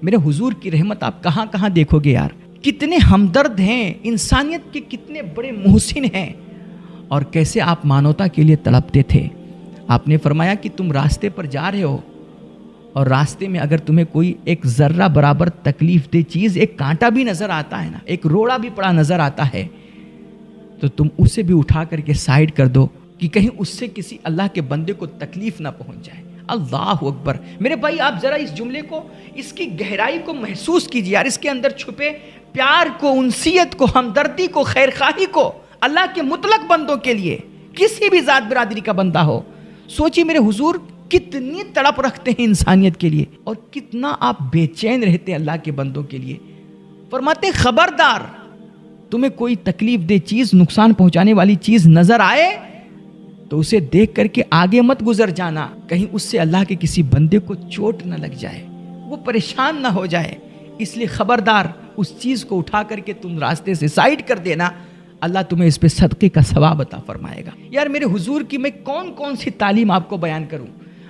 میرے حضور کی رحمت آپ کہاں کہاں دیکھو گے یار. کتنے ہمدرد ہیں, انسانیت کے کتنے بڑے محسن ہیں, اور کیسے آپ مانوتا کے لیے تڑپتے تھے. آپ نے فرمایا کہ تم راستے پر جا رہے ہو اور راستے میں اگر تمہیں کوئی ایک ذرہ برابر تکلیف دہ چیز, ایک کانٹا بھی نظر آتا ہے نا, ایک روڑا بھی پڑا نظر آتا ہے, تو تم اسے بھی اٹھا کر کے سائڈ کر دو کہ کہیں اس سے کسی اللہ کے بندے کو تکلیف نہ پہنچ جائے. اللہ اکبر. میرے بھائی آپ ذرا اس جملے کو, اس کی گہرائی کو محسوس کیجیے یار. اس کے اندر چھپے پیار کو, انسیت کو, ہمدردی کو, خیرخواہی کو اللہ کے مطلق بندوں کے لیے, کسی بھی ذات برادری کا بندہ ہو. سوچیے میرے حضور کتنی تڑپ رکھتے ہیں انسانیت کے لیے, اور کتنا آپ بے چین رہتے ہیں اللہ کے بندوں کے لیے. فرماتے خبردار, تمہیں کوئی تکلیف دہ چیز, نقصان پہنچانے والی چیز نظر آئے تو اسے دیکھ کر کے آگے مت گزر جانا, کہیں اس سے اللہ کے کسی بندے کو چوٹ نہ لگ جائے, وہ پریشان نہ ہو جائے. اس لیے خبردار, اس چیز کو اٹھا کر کے تم راستے سے سائڈ کر دینا, اللہ تمہیں اس پہ صدقے کا ثواب عطا فرمائے گا. یار میرے حضور کی میں کون کون سی تعلیم آپ کو بیان کروں,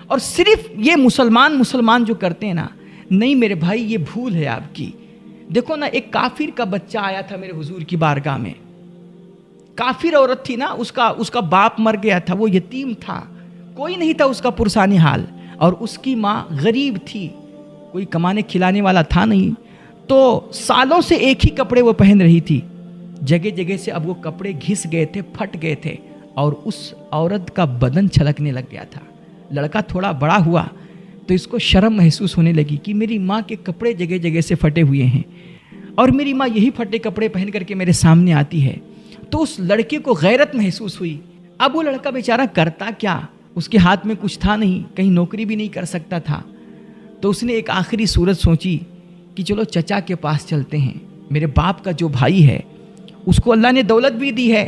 اور صرف یہ مسلمان جو کرتے ہیں نا, نہیں میرے بھائی یہ بھول ہے آپ کی. دیکھو نا, ایک کافر کا بچہ آیا تھا میرے حضور کی بارگاہ میں. کافر عورت تھی نا, اس کا باپ مر گیا تھا, وہ یتیم تھا, کوئی نہیں تھا اس کا پرسانی حال, اور اس کی ماں غریب تھی, کوئی کمانے کھلانے والا تھا نہیں. تو سالوں سے ایک ہی کپڑے وہ پہن رہی تھی. جگہ جگہ سے اب وہ کپڑے گھس گئے تھے, پھٹ گئے تھے, اور اس عورت کا بدن چھلکنے لگ گیا تھا. لڑکا تھوڑا بڑا ہوا تو اس کو شرم محسوس ہونے لگی کہ میری ماں کے کپڑے جگہ جگہ سے پھٹے ہوئے ہیں, اور میری ماں یہی پھٹے کپڑے پہن کر کے میرے سامنے آتی ہے. تو اس لڑکے کو غیرت محسوس ہوئی. اب وہ لڑکا بیچارہ کرتا کیا, اس کے ہاتھ میں کچھ تھا نہیں, کہیں نوکری بھی نہیں کر سکتا تھا. تو اس نے ایک آخری صورت سوچی کہ چلو چچا کے پاس چلتے ہیں, میرے باپ کا جو بھائی ہے اس کو اللہ نے دولت بھی دی ہے,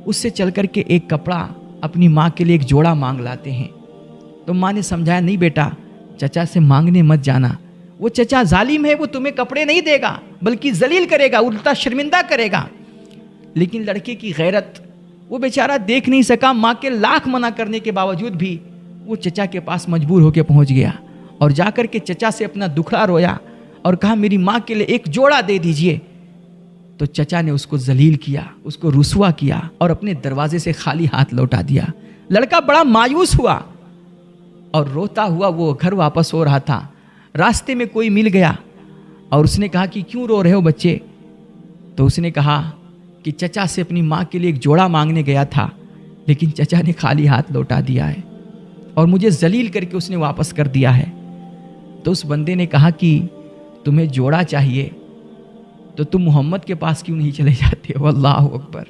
اس سے چل کر کے ایک کپڑا اپنی ماں کے لیے ایک جوڑا مانگ لاتے ہیں. تو ماں نے سمجھایا, نہیں بیٹا چچا سے مانگنے مت جانا, وہ چچا ظالم ہے, وہ تمہیں کپڑے نہیں دے گا بلکہ ذلیل کرے گا, الٹا شرمندہ کرے گا. لیکن لڑکے کی غیرت, وہ بیچارہ دیکھ نہیں سکا, ماں کے لاکھ منع کرنے کے باوجود بھی وہ چچا کے پاس مجبور ہو کے پہنچ گیا, اور جا کر کے چچا سے اپنا دکھڑا رویا اور کہا میری ماں کے لیے ایک جوڑا دے دیجئے. تو چچا نے اس کو ذلیل کیا, اس کو رسوا کیا, اور اپنے دروازے سے خالی ہاتھ لوٹا دیا. لڑکا بڑا مایوس ہوا اور روتا ہوا وہ گھر واپس ہو رہا تھا. راستے میں کوئی مل گیا اور اس نے کہا کہ کیوں رو رہے ہو بچے؟ تو اس نے کہا کہ چچا سے اپنی ماں کے لیے ایک جوڑا مانگنے گیا تھا, لیکن چچا نے خالی ہاتھ لوٹا دیا ہے, اور مجھے ذلیل کر کے اس نے واپس کر دیا ہے. تو اس بندے نے کہا کہ تمہیں جوڑا چاہیے تو تم محمد کے پاس کیوں نہیں چلے جاتے ہو؟ اللہ اکبر.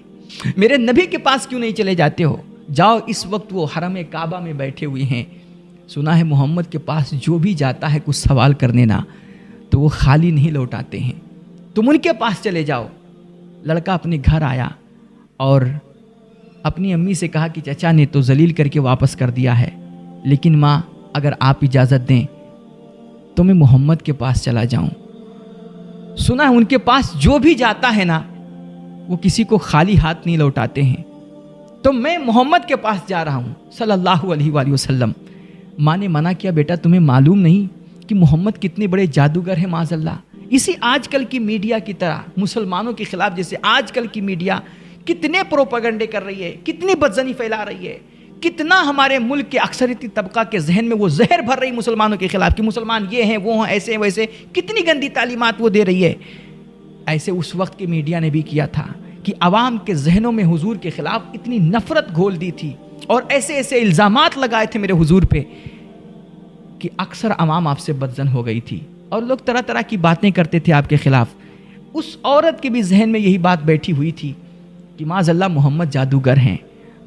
میرے نبی کے پاس کیوں نہیں چلے جاتے ہو؟ جاؤ, اس وقت وہ حرم کعبہ میں بیٹھے ہوئے ہیں. سنا ہے محمد کے پاس جو بھی جاتا ہے کچھ سوال کرنے نا, تو وہ خالی نہیں لوٹاتے ہیں, تم ان کے پاس چلے جاؤ. لڑکا اپنے گھر آیا اور اپنی امی سے کہا کہ چچا نے تو ذلیل کر کے واپس کر دیا ہے, لیکن ماں اگر آپ اجازت دیں تو میں محمد کے پاس چلا جاؤں. سنا ہے ان کے پاس جو بھی جاتا ہے نا وہ کسی کو خالی ہاتھ نہیں لوٹاتے ہیں. تو میں محمد کے پاس جا رہا ہوں صلی اللہ علیہ وآلہ وسلم. ماں نے منع کیا, بیٹا تمہیں معلوم نہیں کہ محمد کتنے بڑے جادوگر ہیں معاذ اللہ. اسی آج کل کی میڈیا کی طرح مسلمانوں کے خلاف جیسے آج کل کی میڈیا کتنے پروپیگنڈے کر رہی ہے, کتنی بدزنی پھیلا رہی ہے, کتنا ہمارے ملک کے اکثریتی طبقہ کے ذہن میں وہ زہر بھر رہی مسلمانوں کے خلاف کہ مسلمان یہ ہیں وہ ہیں ایسے ہیں ویسے, کتنی گندی تعلیمات وہ دے رہی ہے. ایسے اس وقت کی میڈیا نے بھی کیا تھا کہ عوام کے ذہنوں میں حضور کے خلاف اتنی نفرت گھول دی تھی اور ایسے ایسے الزامات لگائے تھے میرے حضور پہ کہ اکثر عوام آپ سے بدزن ہو گئی تھی, اور لوگ طرح طرح کی باتیں کرتے تھے آپ کے خلاف. اس عورت کے بھی ذہن میں یہی بات بیٹھی ہوئی تھی کہ معاذ اللہ محمد جادوگر ہیں.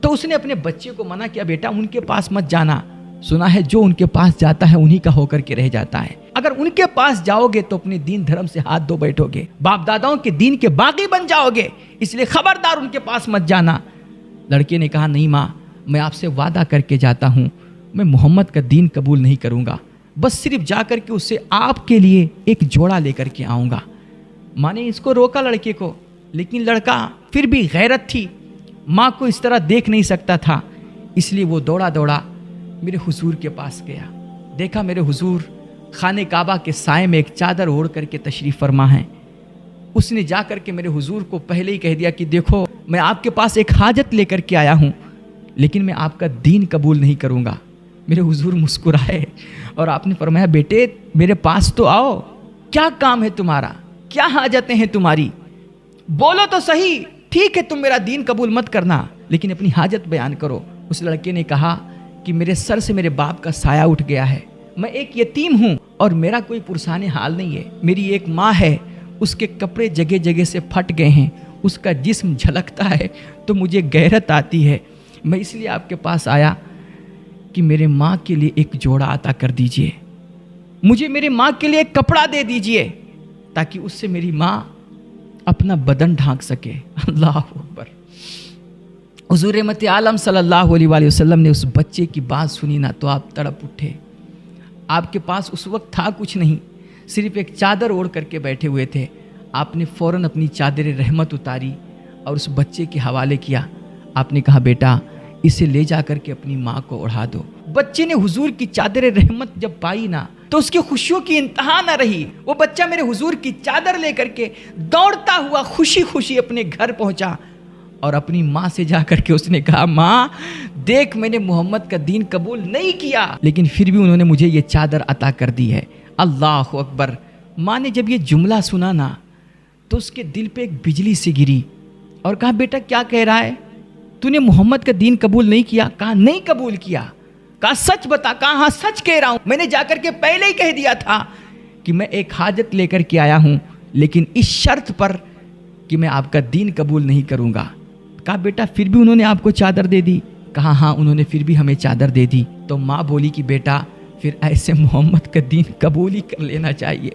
تو اس نے اپنے بچے کو منع کیا, بیٹا ان کے پاس مت جانا. سنا ہے جو ان کے پاس جاتا ہے انہی کا ہو کر کے رہ جاتا ہے. اگر ان کے پاس جاؤ گے تو اپنے دین دھرم سے ہاتھ دھو بیٹھو گے, باپ داداؤں کے دین کے باغی بن جاؤ گے, اس لیے خبردار ان کے پاس مت جانا. لڑکے نے کہا نہیں ماں, میں آپ سے وعدہ کر کے جاتا ہوں, میں محمد کا دین قبول نہیں کروں گا, بس صرف جا کر کے اس سے آپ کے لیے ایک جوڑا لے کر کے آؤں گا. ماں نے اس کو روکا لڑکے کو, لیکن لڑکا پھر بھی غیرت تھی, ماں کو اس طرح دیکھ نہیں سکتا تھا, اس لیے وہ دوڑا دوڑا میرے حضور کے پاس گیا. دیکھا میرے حضور خانہ کعبہ کے سائے میں ایک چادر اوڑھ کر کے تشریف فرما ہے. اس نے جا کر کے میرے حضور کو پہلے ہی کہہ دیا کہ دیکھو میں آپ کے پاس ایک حاجت لے کر کے آیا ہوں، لیکن میں آپ کا دین قبول نہیں کروں گا. میرے حضور مسکرائے اور آپ نے فرمایا بیٹے میرے پاس تو آؤ، کیا کام ہے تمہارا، کیا حاجتیں ہیں تمہاری، بولو تو صحیح. ٹھیک ہے تم میرا دین قبول مت کرنا لیکن اپنی حاجت بیان کرو. اس لڑکے نے کہا کہ میرے سر سے میرے باپ کا سایہ اٹھ گیا ہے، میں ایک یتیم ہوں اور میرا کوئی پرسان حال نہیں ہے. میری ایک ماں ہے، اس کے کپڑے جگہ جگہ سے پھٹ گئے ہیں، اس کا جسم جھلکتا ہے تو مجھے غیرت آتی ہے. میں اس لیے آپ کے پاس آیا کہ میرے ماں کے لیے ایک جوڑا عطا کر دیجئے، مجھے میرے ماں کے لیے ایک کپڑا دے دیجئے تاکہ اس سے میری ماں اپنا بدن ڈھانک سکے. اللہ اکبر. حضور رحمت عالم صلی اللہ علیہ وآلہ وسلم نے اس بچے کی بات سنی نا تو آپ تڑپ اٹھے. آپ کے پاس اس وقت تھا کچھ نہیں، صرف ایک چادر اوڑھ کر کے بیٹھے ہوئے تھے. آپ نے فوراً اپنی چادر رحمت اتاری اور اس بچے کے حوالے کیا. آپ نے کہا بیٹا اسے لے جا کر کے اپنی ماں کو اوڑھا دو. بچے نے حضور کی چادر رحمت جب پائی نا تو اس کی خوشیوں کی انتہا نہ رہی. وہ بچہ میرے حضور کی چادر لے کر کے دوڑتا ہوا خوشی خوشی اپنے گھر پہنچا اور اپنی ماں سے جا کر کے اس نے کہا ماں دیکھ میں نے محمد کا دین قبول نہیں کیا لیکن پھر بھی انہوں نے مجھے یہ چادر عطا کر دی ہے. اللہ اکبر. ماں نے جب یہ جملہ سنا نا تو اس کے دل پہ ایک بجلی سی گری اور کہا بیٹا کیا کہہ رہا ہے، تو نے محمد کا دین قبول نہیں کیا؟ کہا نہیں قبول کیا. کہا سچ بتا. کہا ہاں سچ کہہ رہا ہوں، میں نے جا کر کے پہلے ہی کہہ دیا تھا کہ میں ایک حاجت لے کر کے آیا ہوں لیکن اس شرط پر کہ میں آپ کا دین قبول نہیں کروں گا. کہا بیٹا پھر بھی انہوں نے آپ کو چادر دے دی؟ کہا ہاں انہوں نے پھر بھی ہمیں چادر دے دی. تو ماں بولی کہ بیٹا پھر ایسے محمد کا دین قبول ہی کر لینا چاہیے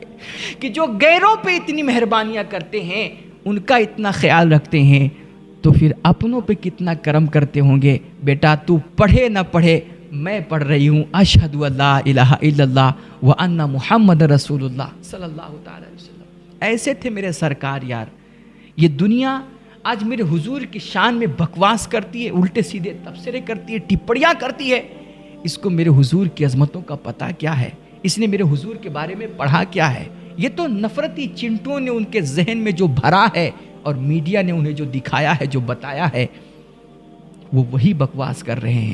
کہ جو غیروں پہ اتنی مہربانیاں کرتے ہیں، ان کا اتنا خیال رکھتے ہیں، تو پھر اپنوں پہ کتنا کرم کرتے ہوں گے. بیٹا تو پڑھے نہ پڑھے میں پڑھ رہی ہوں، اشہد ان لا الہ الا اللہ وان محمد رسول اللہ صلی اللہ تعالی علیہ وسلم. ایسے تھے میرے سرکار. یار یہ دنیا آج میرے حضور کی شان میں بکواس کرتی ہے، الٹے سیدھے تبصرے کرتی ہے، ٹپڑیاں کرتی ہے. اس کو میرے حضور کی عظمتوں کا پتہ کیا ہے؟ اس نے میرے حضور کے بارے میں پڑھا کیا ہے؟ یہ تو نفرتی چنٹوں نے ان کے ذہن میں جو بھرا ہے اور میڈیا نے انہیں جو دکھایا ہے، جو بتایا ہے، وہ وہی بکواس کر رہے ہیں.